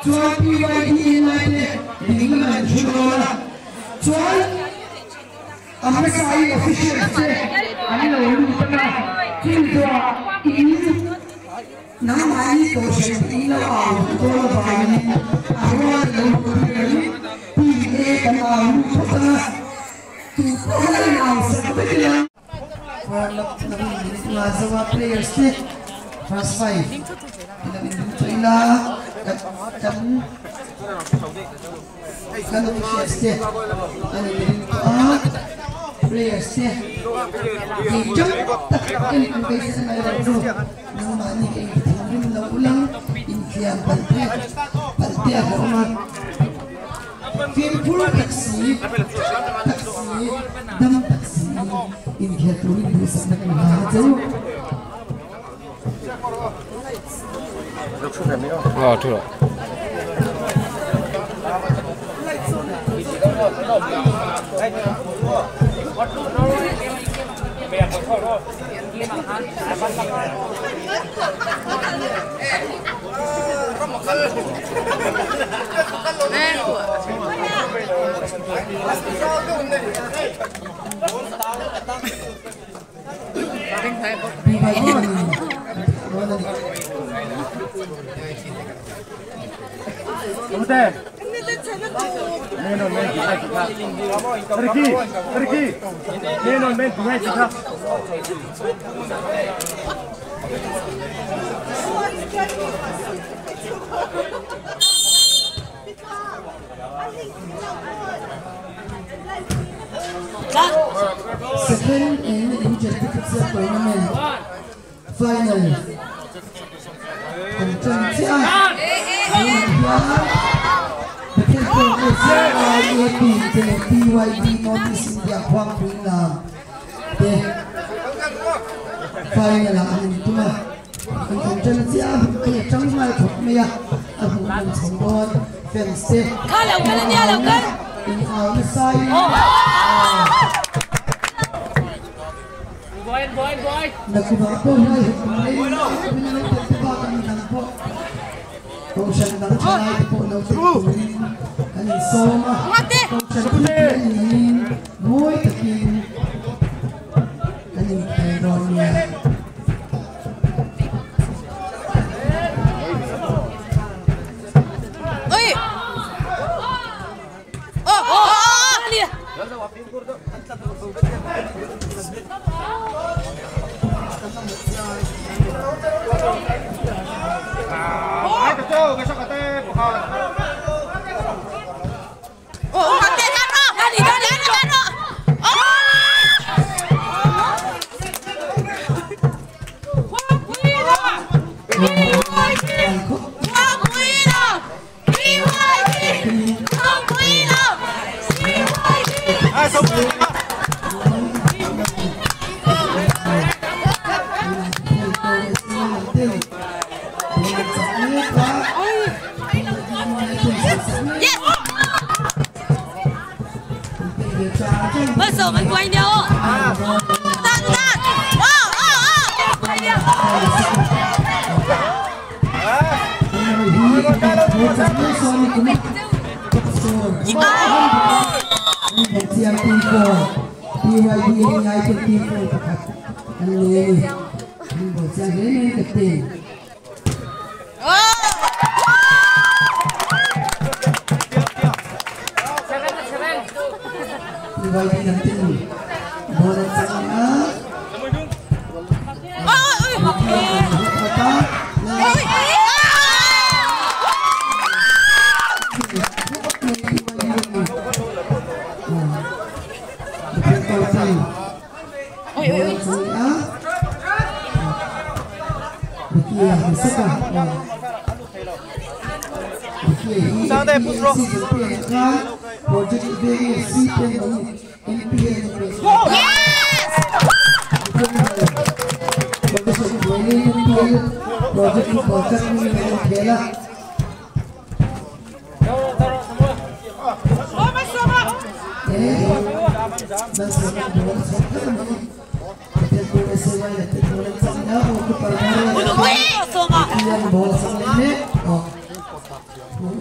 chuan PYD này những người chua chuan anh sai official chứ anh là người ta chuyên gia in nắm ai tổ chức in là vào tôi là bài anh là người PA cái nào cũng ta tu cái nào sẽ biết là và là dấu players đấy first five ini là chấm kalau share ini players dia hijau tak ini kita nak dulu nama ni kita ulang impian parti agama Fimpul taksi dam taksi ini kita tulis di sana aja. Oh, tu lah. Udah. Nenon main di sini juga. Pergi. Nenon main di sini juga. Second in Injustice Tournament Final PYD Notice India Huang Pinam Final ang ito na ang dyan siya kaya chang mai thok maya ang hong chongdon fence lao kan in our side boy nakuha po ay pinagpapakaman lang po kung siya lang siya po ng tutunin kanin soma kung siya tutunin muy takin kanin peron niya Masuk kan poin dia. Tak. Siang timpo, PYD ngay pun timpo pakat. Alih, timpo siang ini keting. PYD nanti, bola sana.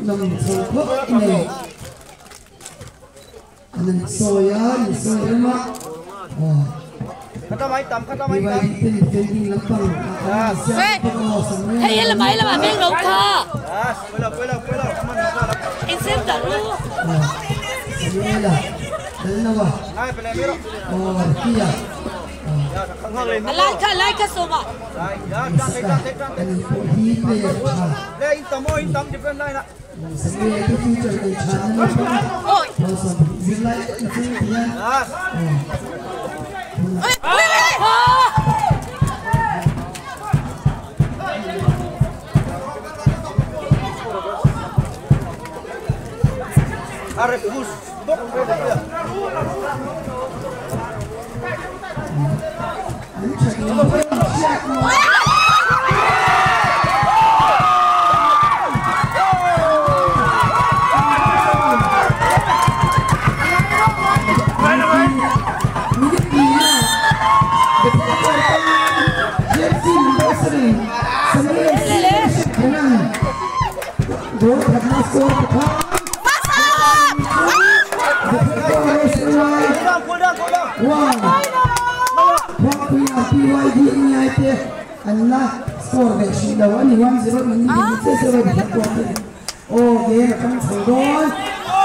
nằm sâu thuốc này anh soya anh soya mà vì vậy thì tình lắm bằng Hey, là mày là biết đâu cả. Anh xem đã luôn. Ini lah, ini apa? Oh, kia. Like ka so ba. Ini pohi pe. Sebenarnya itu feature di channel apa? Oi. You like itu ya? Arif bus, dok, Allah skor về chỉ đầu anh Hoàng Zero mình sẽ về bắt quả đấy. Ô ghê trong sổ đón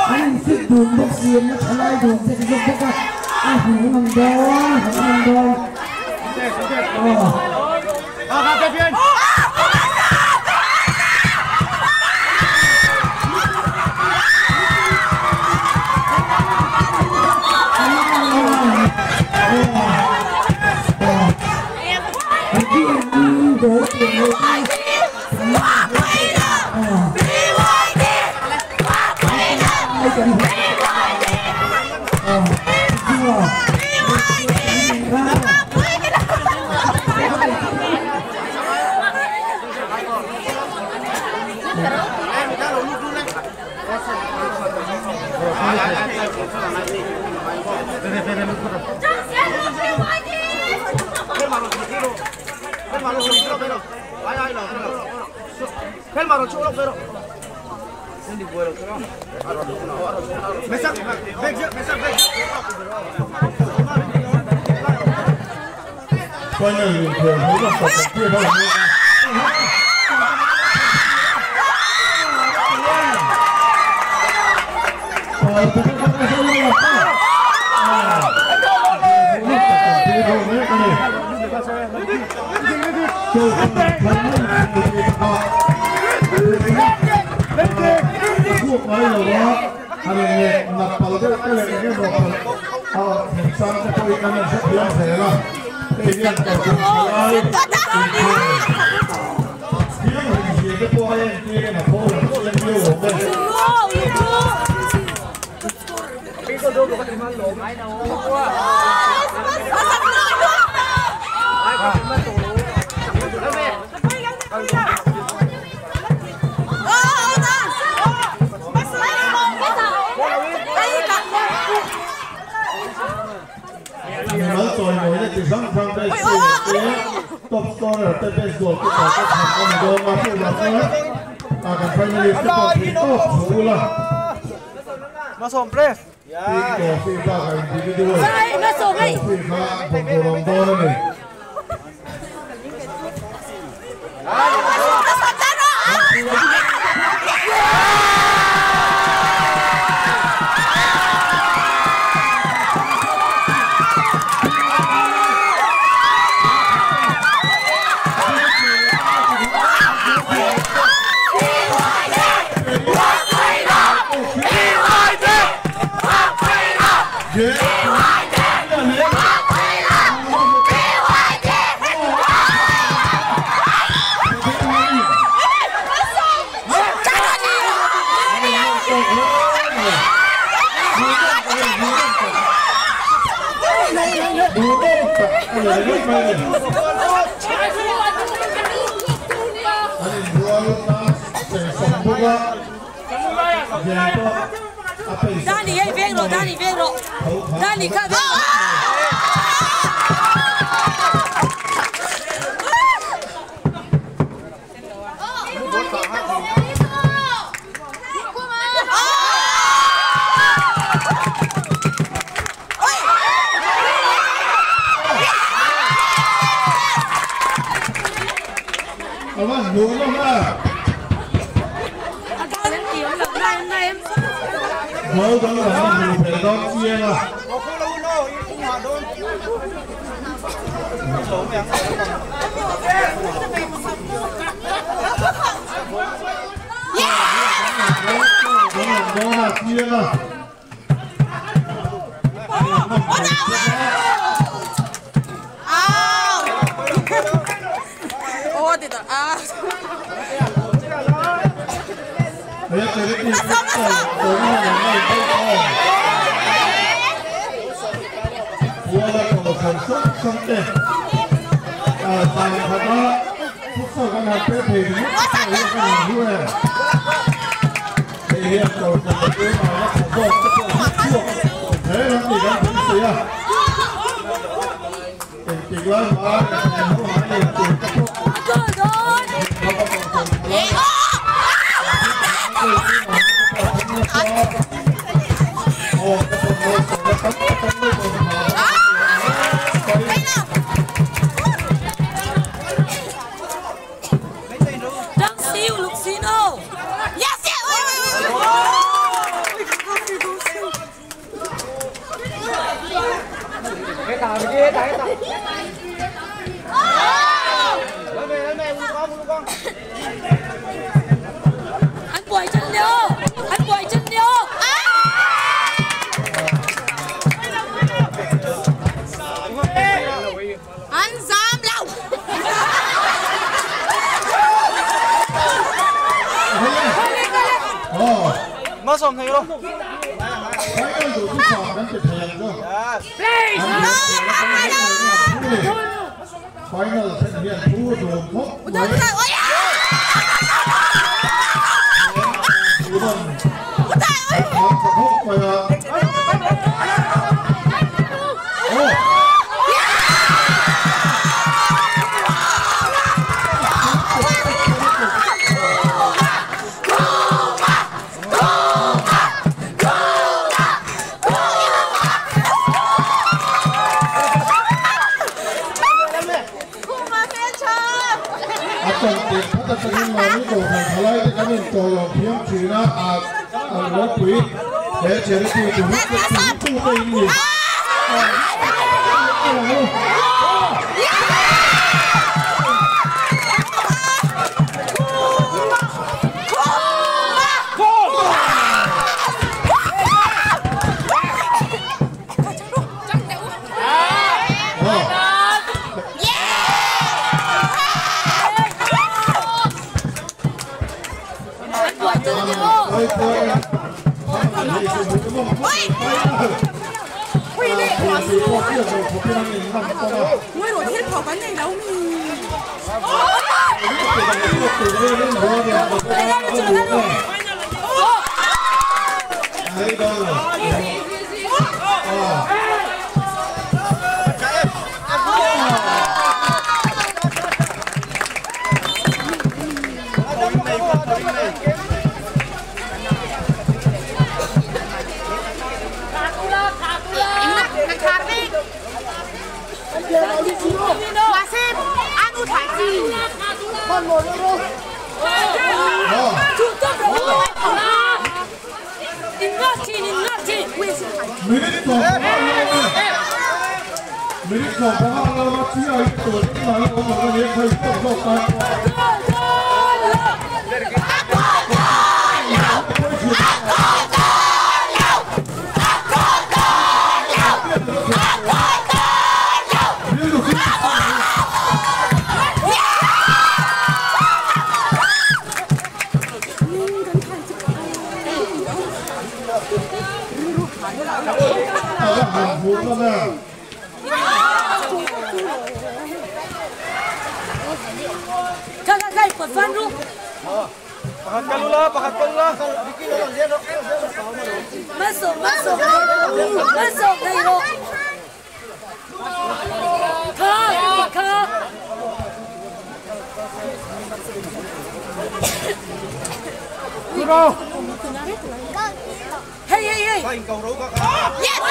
anh thích đường bốc xiên nó thay lại đường sẽ giúp tất cả anh hùng nằm đón. coi như bình thường thấy là tập kia thôi. Cuộc nói rồi đó, anh nghe nạp vào cái này cái đồ hình sang cái tôi anh sẽ làm thế là cái việc tập trung lại cái cô em kia là cô em yêu của mình. Nói rồi ngồi đây thì răng răng đây top scorer tới đây rồi cái thằng con đồ mà phụ là nữa cái finalist cái top thì top số là Masuk press. cái FIFA cái individual Masuk ai. FIFA bông đồ đó này Dani, ei, vero, Dani, vero. Dani, cadê? mới đó là mình phải đón chia mà đó là chia mà Ô thì đó à. đấy cái gì cũng tối ngày ngày không vua là còn sản xuất không thể tài thật đó phút sau cái nào thế thì lúc sau cái nào vui thì hiện rồi là cái nào nó sản xuất cái chuột thế nó chỉ đang tính gì à tình lớn quá không phải là tình Đang siêu lục xin ô. Yes yes. Cái tàu đi cái tàu. Lên về uống con. Anh quay chân vô. Anh quay chân vô. Anh dám lòng. Mất xong thấy không? phải cái đủ cái sọt nó phải thèm cơ phải là thể hiện thua đồ khóc đấy khóc phải trong tiền phát ra những mà những đồ hàng thái lai cái mình trò lòng phiếm chỉ nó lớn quý để chế được tiền của nước tu tây nhỉ Ôi rồi hết bỏ cái này đâu. Đấy đâu rồi. Mà xem ăn u thải gì. Còn một luôn. Chủ tịch rồi. 인가티. 미리서 방황을 지하에 또 말로 먹는 예술 또 Cái quật phân luôn. Pakat kalula. Masuk đây rồi. Kha. Kuro. Hey. Anh cầu đấu các. Yes.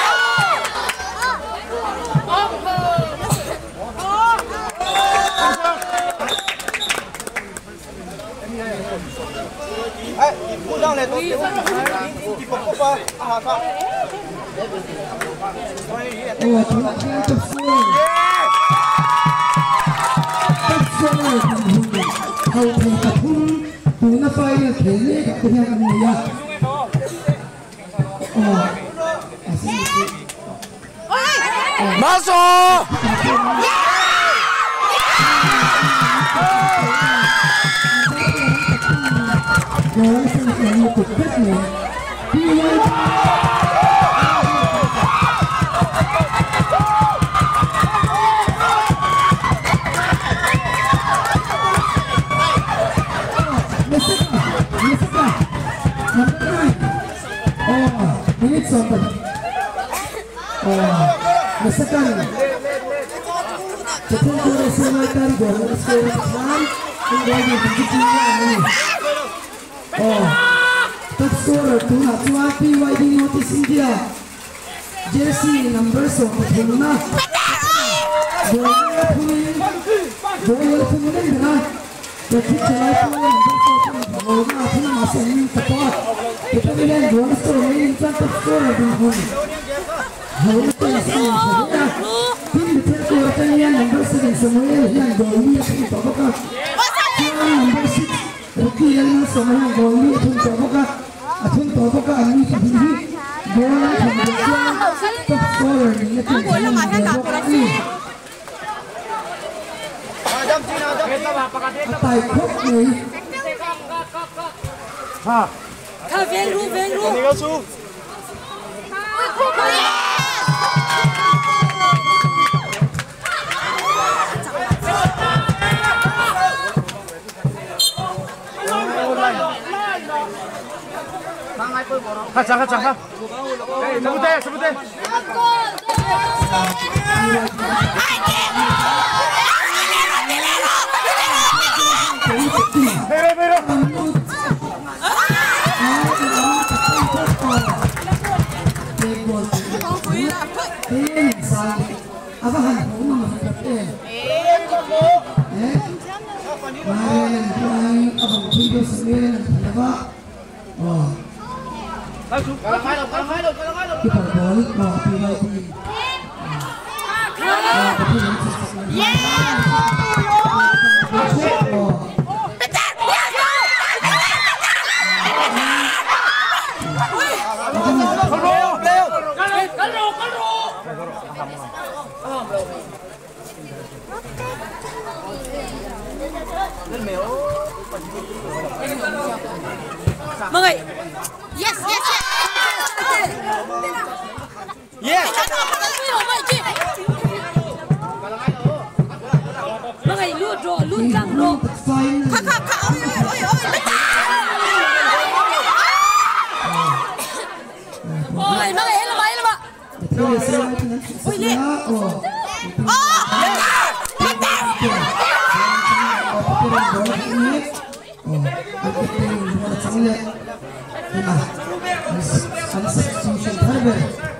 Put down này tôi thì bọc qua à sao Ồ, chúng ta đang tập xuôi. Tập xuôi thằng hùng hầu thầy tập hung tú nó phơi thể lệ các cái hàng người à. 맞어 Nó sẽ là một cuộc kết này. Minutes open. Misalkan Jepun sudah semakan gol sekarang menjadi begitunya ini. Top scorer tuna tua PYD notice India. Jersey number so Puna. Bola pun dengan Jadi celai pun bola pun masih ini tepat. Kita bilang bola scorer ini top scorer dulu. Hal itu yang tim betul pertandingan nomor 7 semua yang gol ini apakah nomor 6 rookie yang semua yang gol ini apakah ini bola kemudian top scorer ini Atai khúc này Thôi về luôn Ini su 가자 세부대 Mọi người. Yes. Mọi người luôn răng rồi. Ôi, mọi người hết là ba. Ôi nhỉ. Substitution target.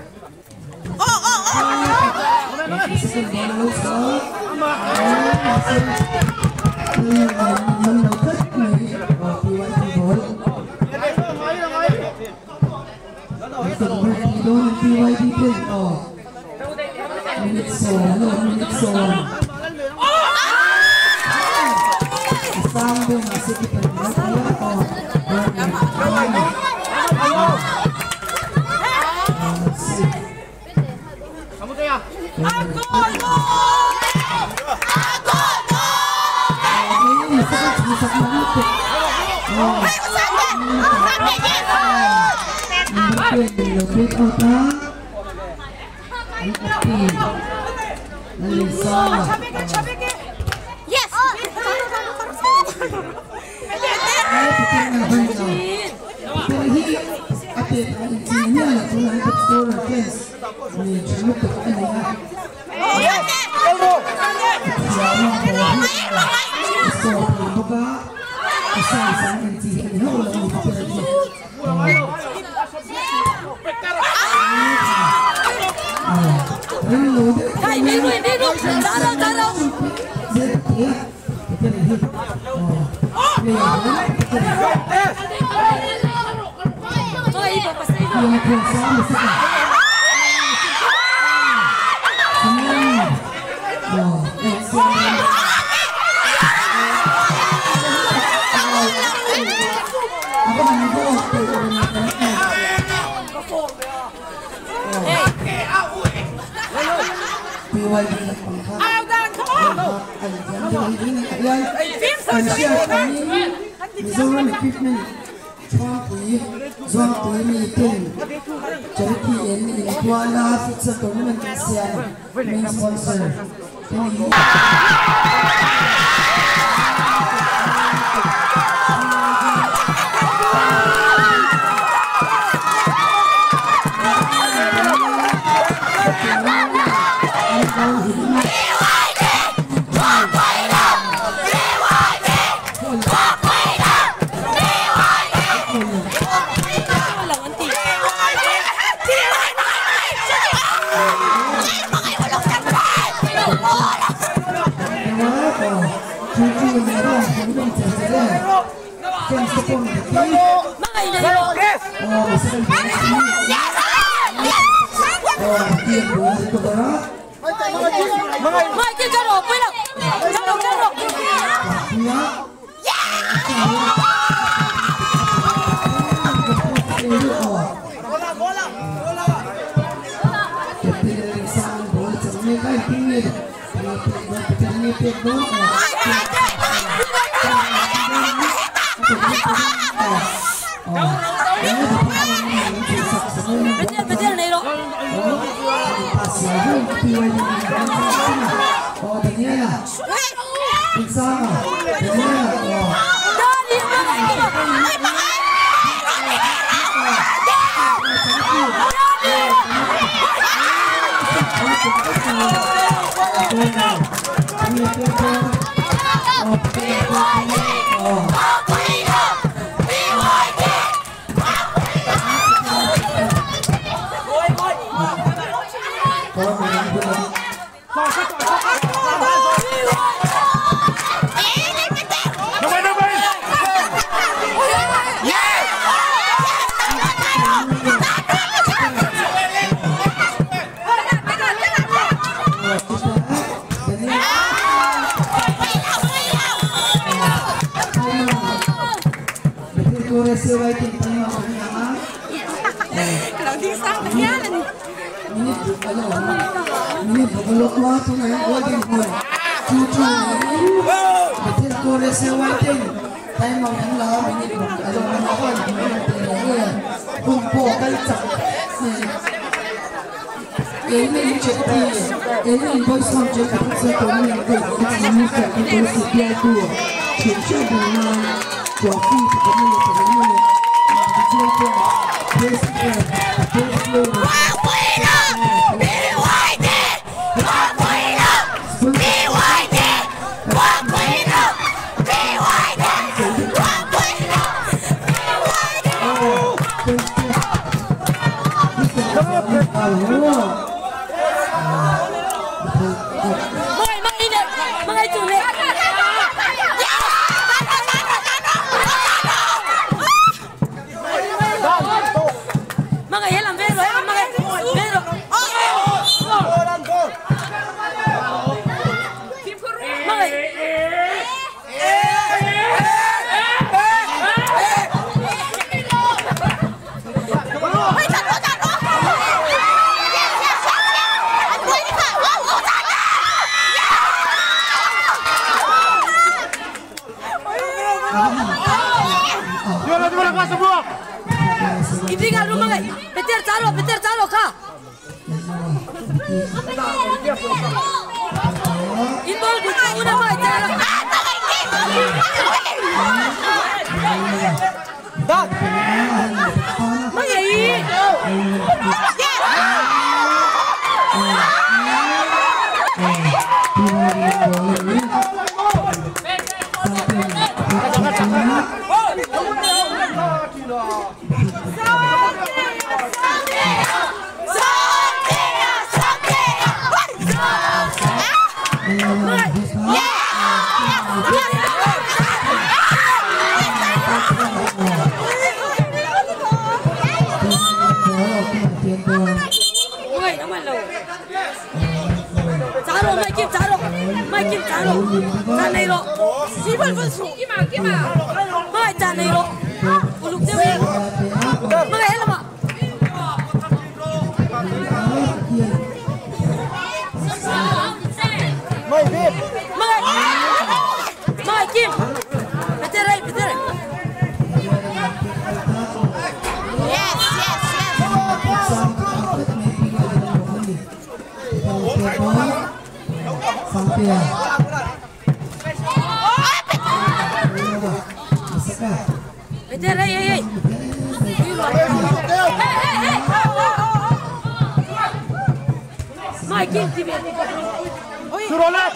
yang kuasa besar. Ôi, nó mà lâu. Giá rồi, mai kim giá rồi. Giá này rồi. Chỉ phân phân số kim mà. Mai giá này rồi. Ủa lục tiêu đi. Mai hết là mà. Mai biết. Mai kim. Betul đây. Sampai Betul đây. Mai kim thì biết. Surolat.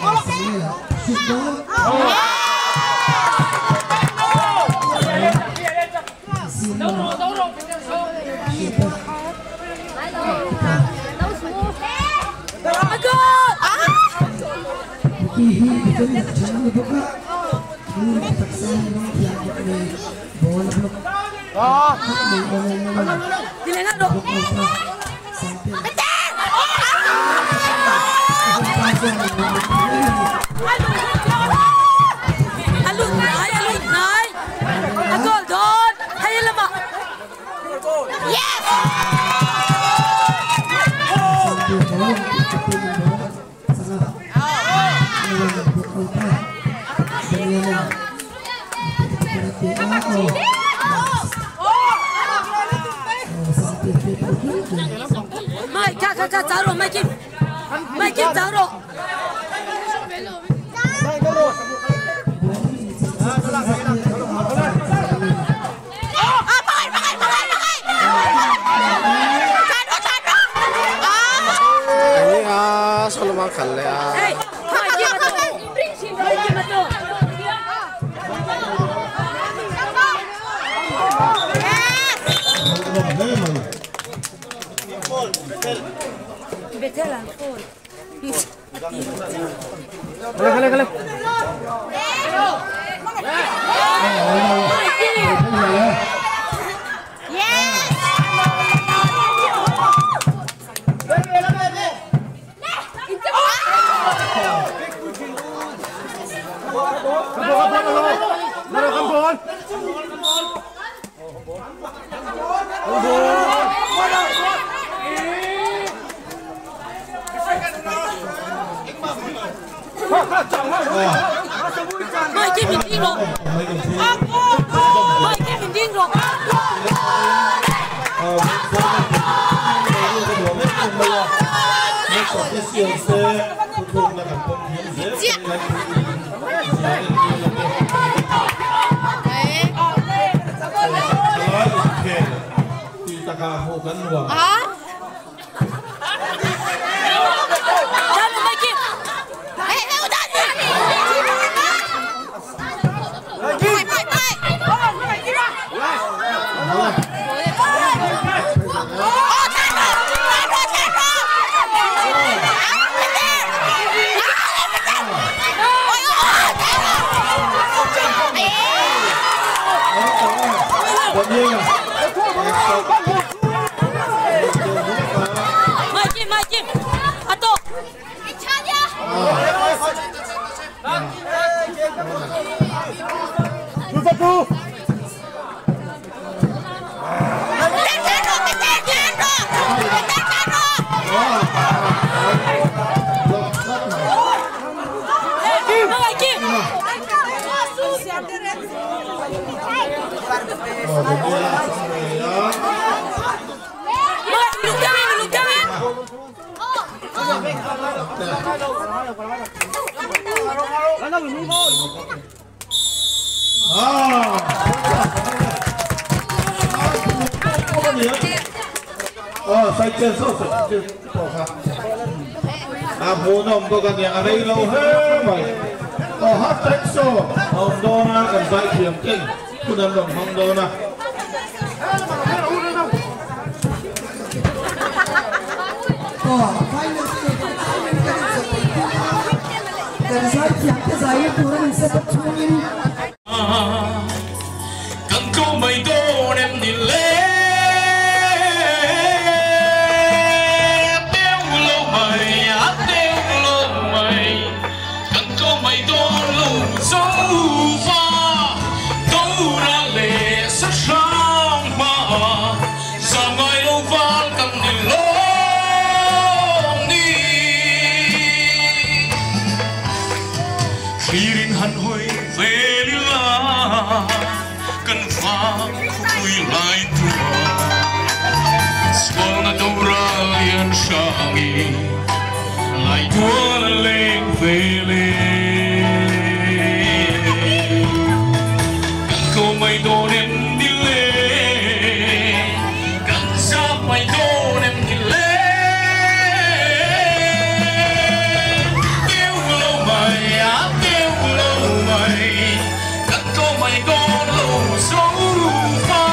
Dilengar dong. Alun naik. Agol don. Hai lama. Yes. Mai kakak taruh Mai Kim taruh. Selalu makan ya. Hey, Mai Kim betul. Mai Kim betul. Betul lah, full. Kale. Mai Kim mình điên rồi. Mai Kim mình điên rồi. Mai Kim, atau? Satu. Sai chân sốt sụt bỏ khắp bố nồng có cần nhà ở đây lâu hết mày hát trách sổ hồng đô na cần dạy kiểm kinh cứ nằm đồng hồng đô na dan saya siapa saya kurang sempat cungin. Cần câu mày đô đem đi lên quy lại tua Xuân đâu ra liền sang lại tua lên về lên cô mày đồ đến đi lên cần ra mày đồ đến đi lên kêu lâu mày á kêu lâu mày cần cô mày đồ lâu dấu pha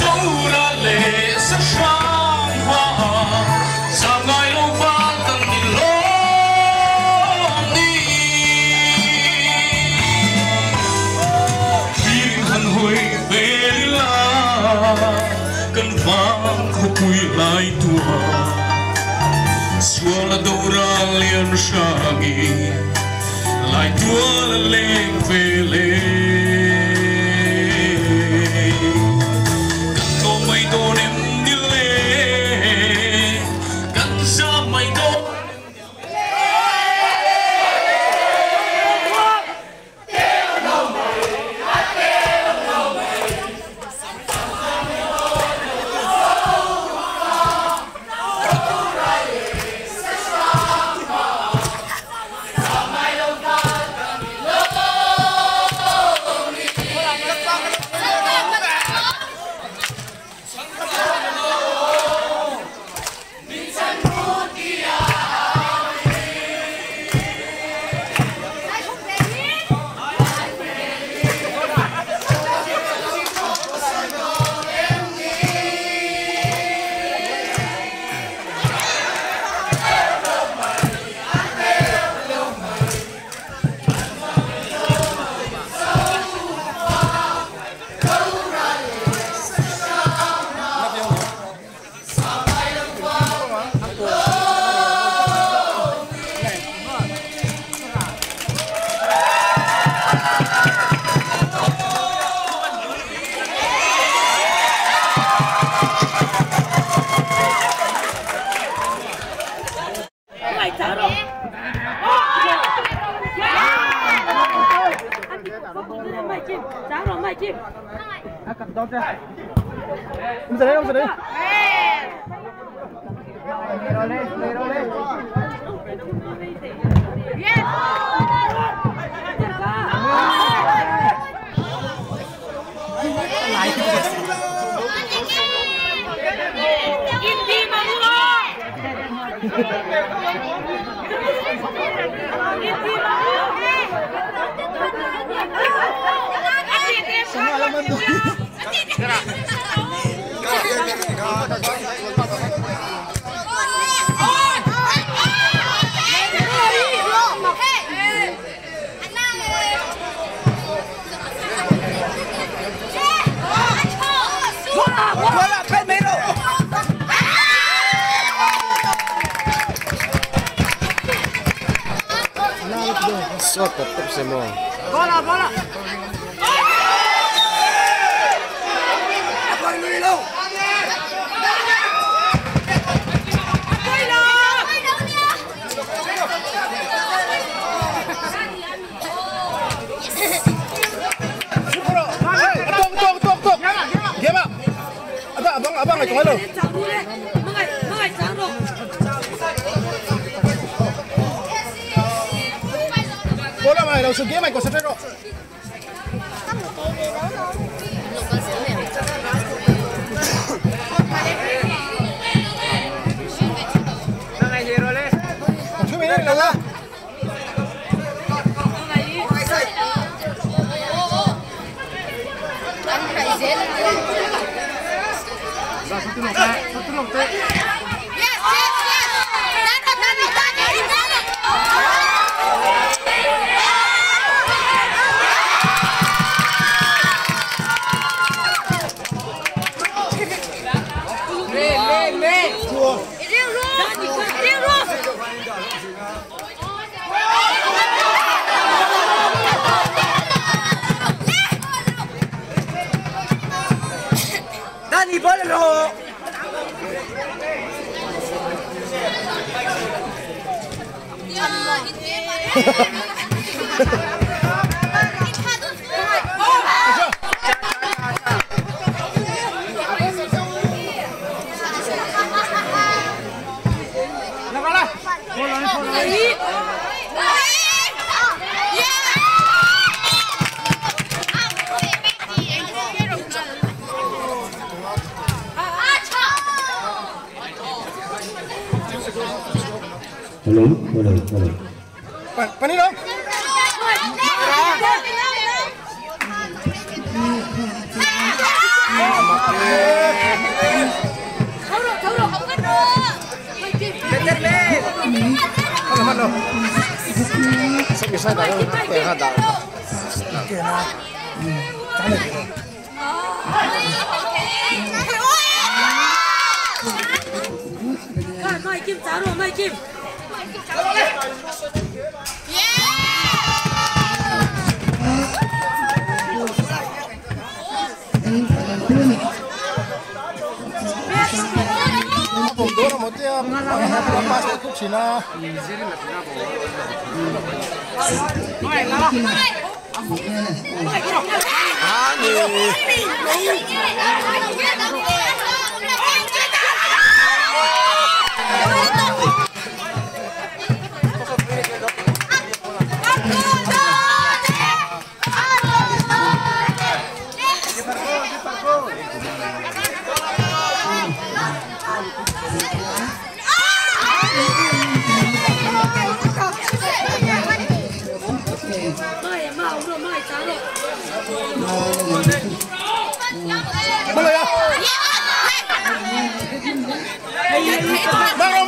đâu ra lệ sắc sáng hoa sao ngày lâu pha cần đi lối đi khi hân hồi về là cần vang khóc quy lại tua xua là đâu ra liền sang lại tua là lên về lên có mây tô em đi lên cần ra mây tô Ông giờ đấy. Suat tetap semua. Bola. Apa ini lo? Tok. Gimana? Abang itu halo. Bola mày đầu sự kia mày có sắp rồi. Chú mình lên là. Satu long teh. Yes. Dani bolero. Boleh. Pani dong. Bisa dah, tengah dah. Mai Kim trả rồi, Mai Kim. Pondoro mo tiya, pas itu Cina. Mai trả rồi. Boleh ya? Bang Ro.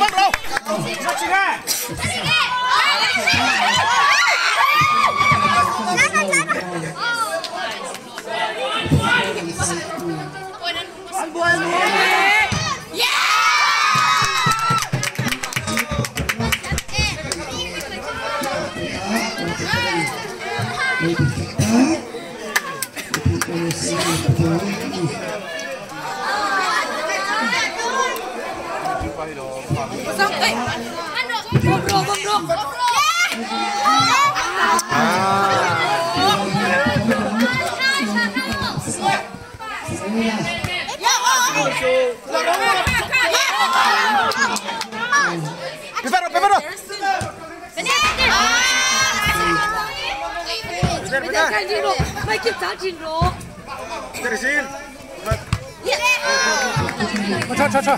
Pepero. Mai Kim trả chín rồi. Terusin. Cha.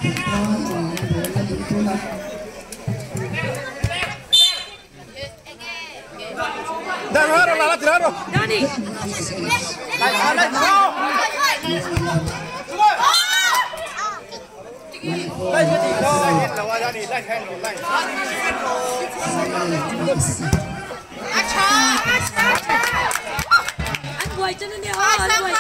Tiraro. Dani. Anh quay cho nên đi hả? Anh quay cho.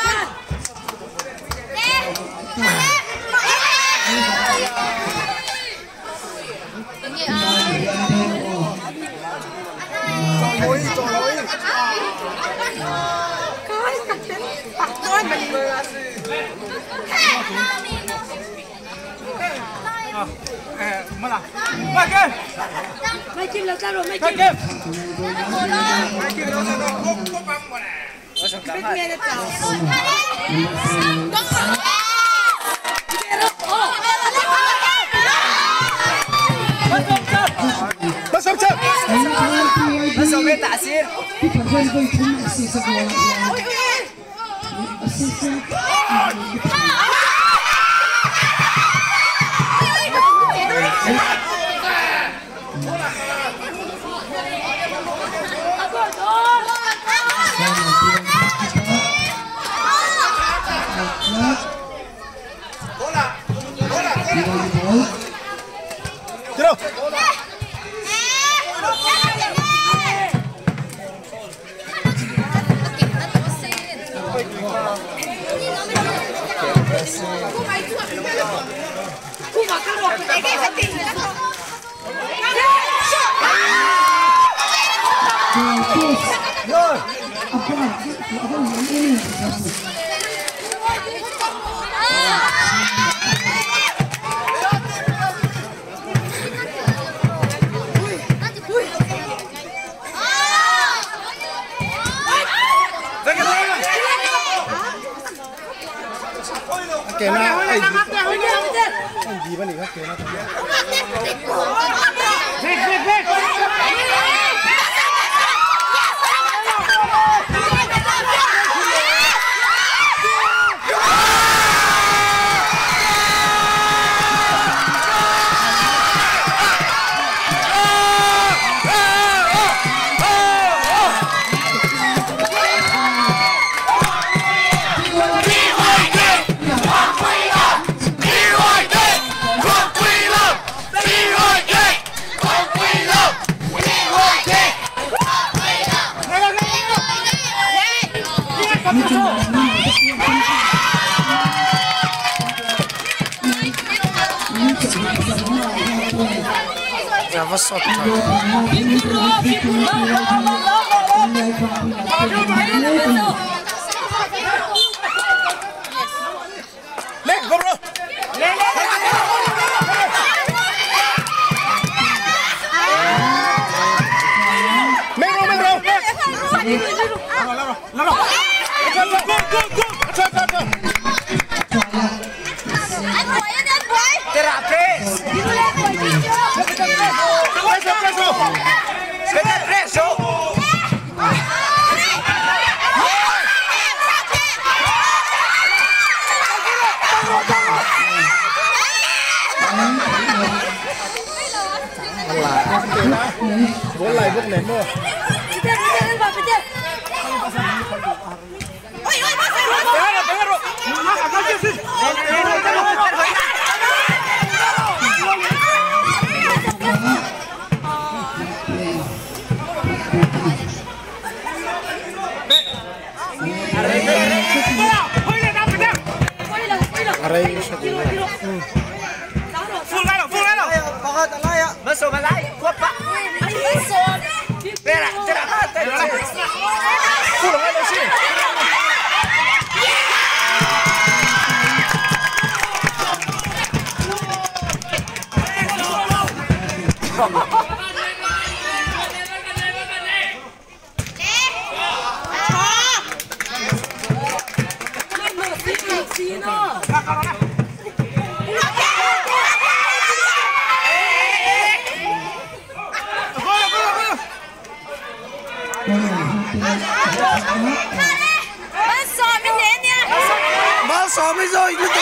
Mai Kim làm sao rồi? Mai Kim. Masuk ke taksir. Kena, gì bên này khác kena. Vốn lại vứt ném rồi. Masuk malai, kuat pak. Berak, berak. Pulang aja sih. Xóm ấy rồi cứ được.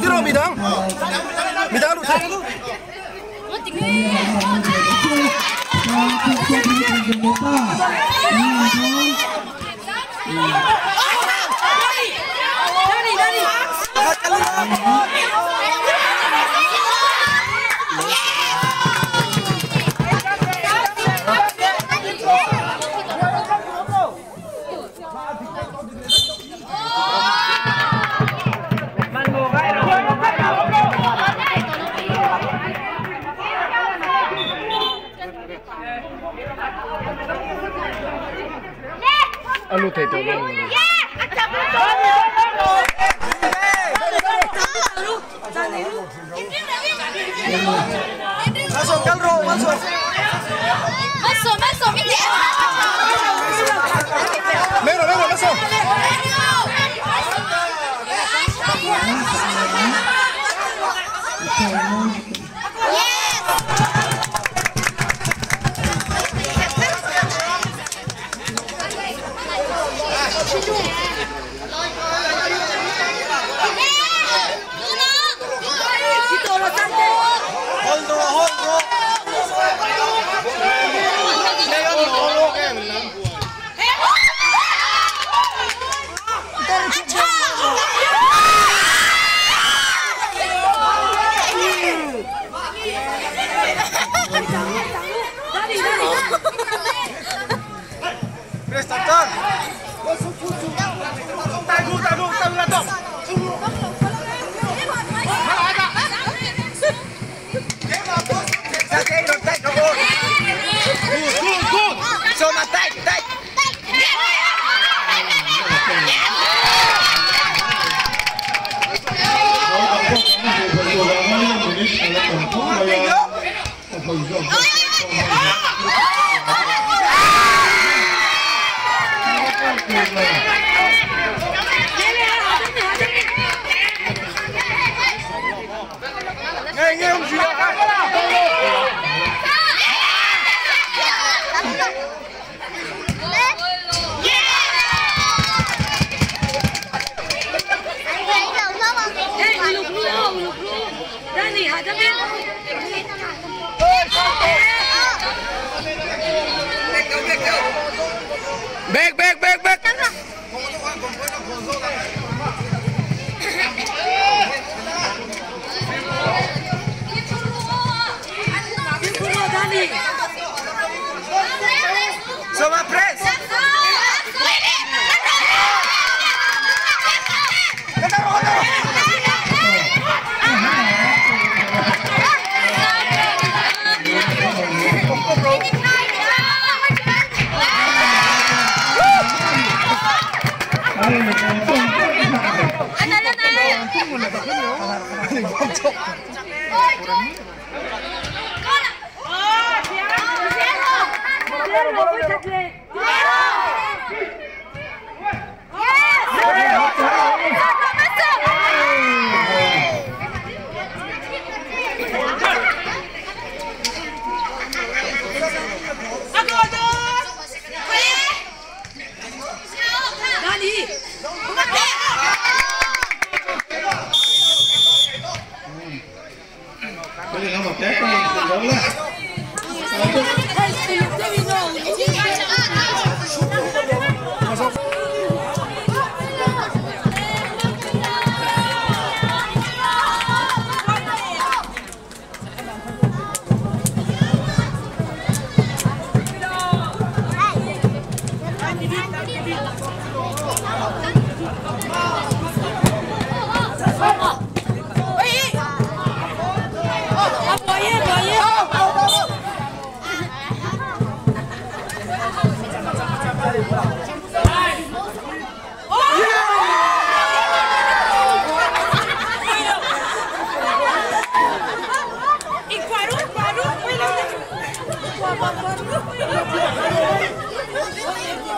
Tiro bidang lu Alo thầy tôi masuk kalro masuk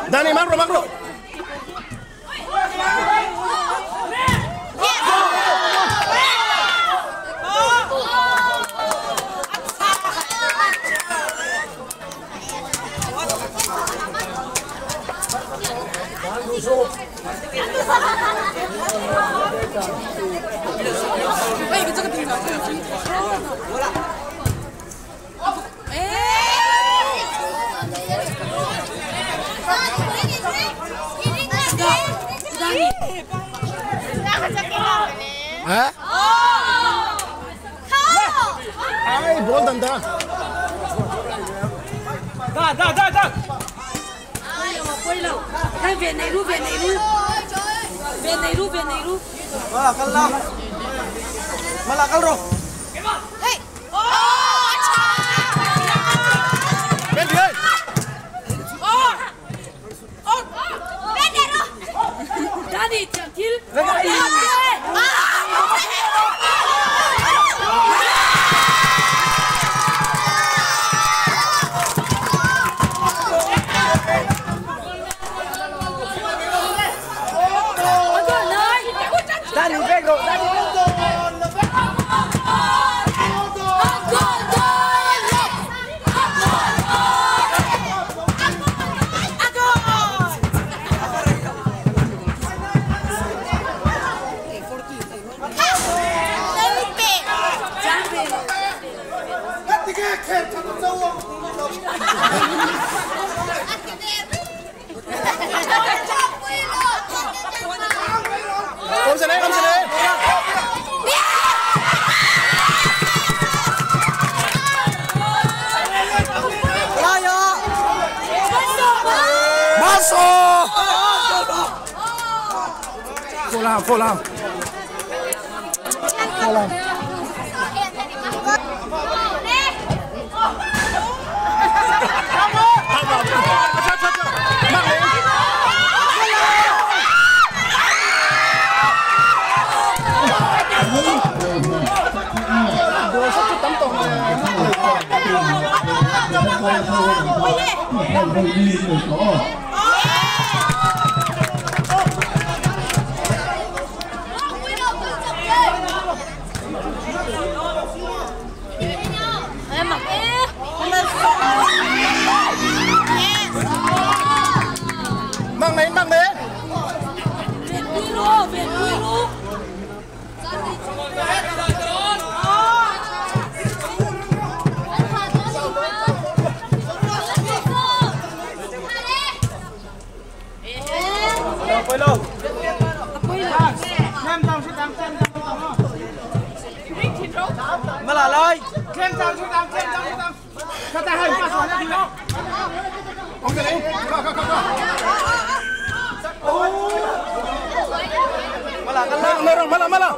Dani, Magro, Magro. Hả? Ai bố tần ta? Ra. Quay lâu. Cái về này luôn. Về này luôn. Malakal rồi. Hey. Bên đi ơi. Bên đây rồi. Dani, chẳng kill. Maso. Full Mang đến. Viện quy lô. Quay lâu. Mà là lời. Khen tăng. Cho ta hơi mà rồi đi đâu. Ông cái này. Mà là cái lơ. Mà là.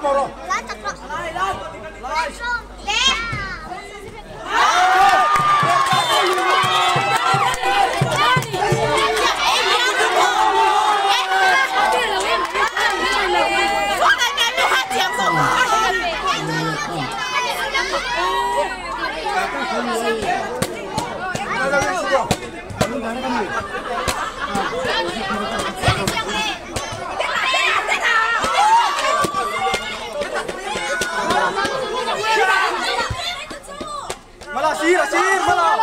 Malah sir, malah.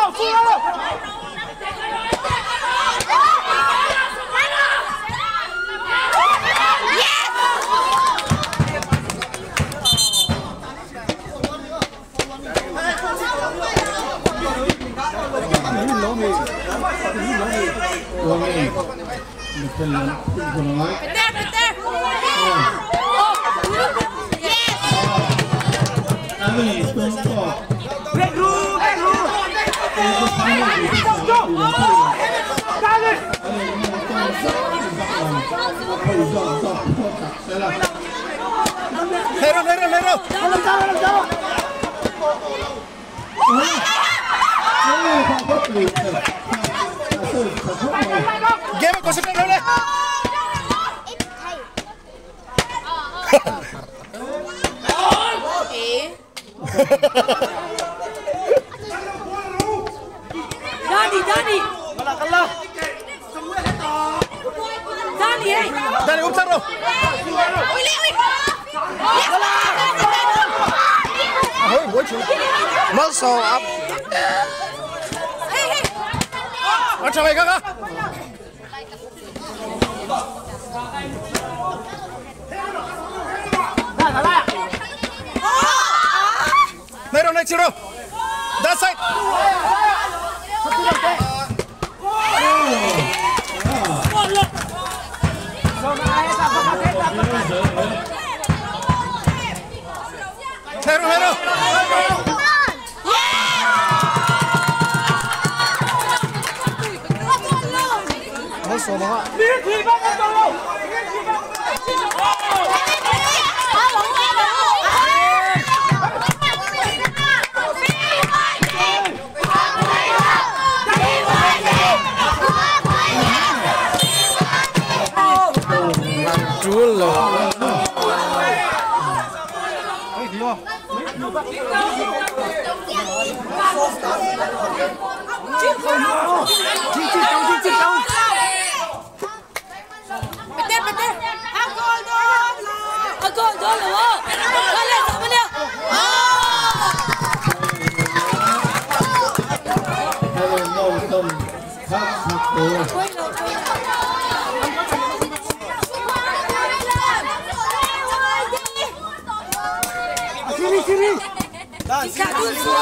Hero. Game có sức đâu đấy. Dani. Kalah. Dani umsar lo. Muscle up. Macam mana kakak? Naik Ciro. That side. Hero. Muscle apa? Dulu. Betul. Agol loh. Boleh sama dia. Sini. Kita dulu.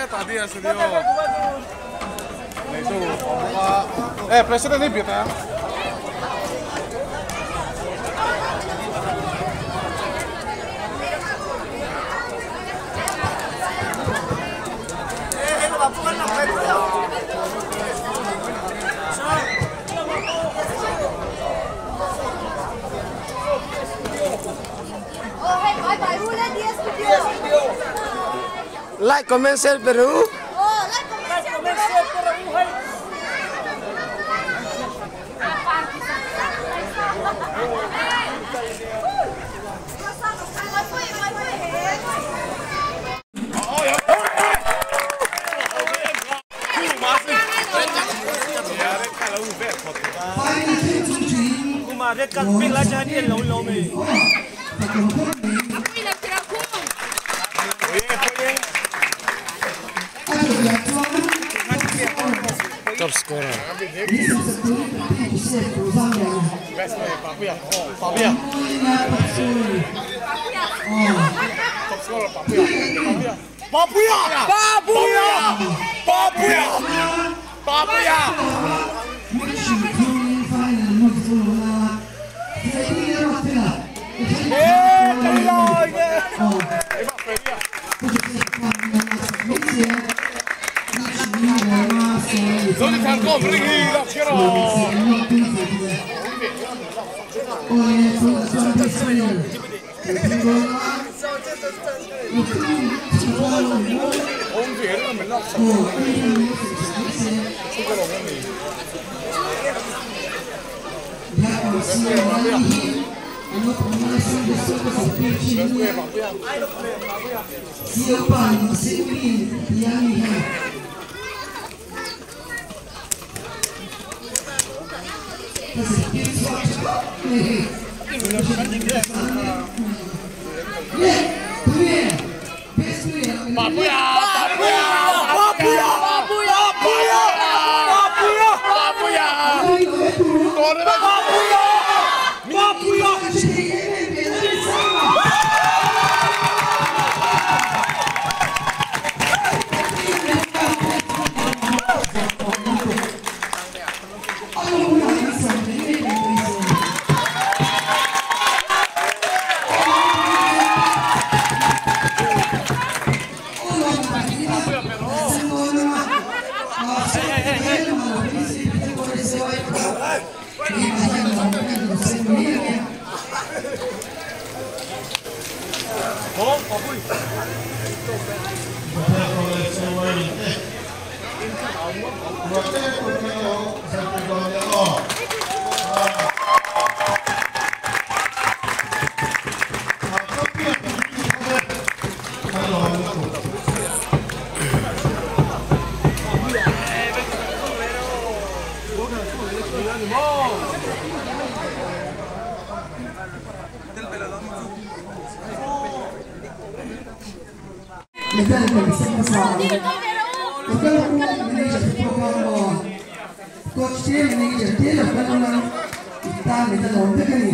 Tadi ya studio. Nah itu buka. Presiden ini ya. Like, comment, share Peru. Để cần biết lá trái điện lâu lâu mì. Top scorer. Best player, Papia. Papia. Top scorer, Papia. Papia. Papia. Papia. Papia. Dove sta il gol? Righi, medal kan sama sama local ko manager program coach team manager team kan orang kita medal on kan ni